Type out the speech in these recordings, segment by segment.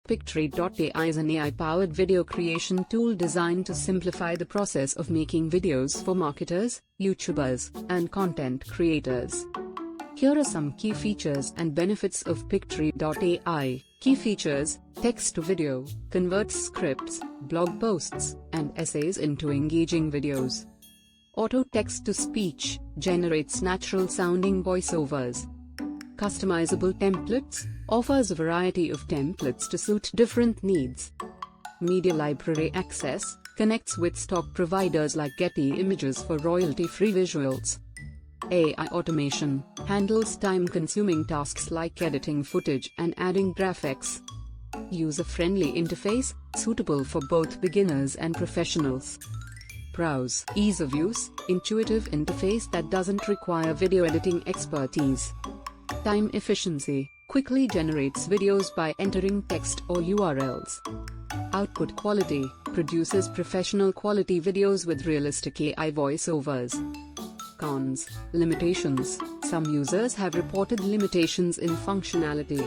Pictory.ai is an AI-powered video creation tool designed to simplify the process of making videos for marketers, YouTubers, and content creators. Here are some key features and benefits of Pictory.ai. Key features: text-to-video, converts scripts, blog posts, and essays into engaging videos. Auto text-to-speech, generates natural-sounding voiceovers. Customizable templates, offers a variety of templates to suit different needs. Media library access, connects with stock providers like Getty Images for royalty-free visuals. AI automation, handles time-consuming tasks like editing footage and adding graphics. User-friendly interface, suitable for both beginners and professionals. Browse, ease of use, intuitive interface that doesn't require video editing expertise. Time efficiency, quickly generates videos by entering text or URLs. Output quality, produces professional quality videos with realistic AI voiceovers. Cons, limitations, some users have reported limitations in functionality.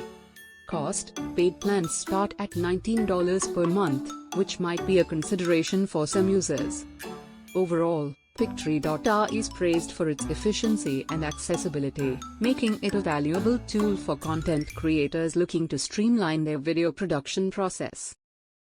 Cost, paid plans start at $19 per month, which might be a consideration for some users. Overall, Pictory.ai is praised for its efficiency and accessibility, making it a valuable tool for content creators looking to streamline their video production process.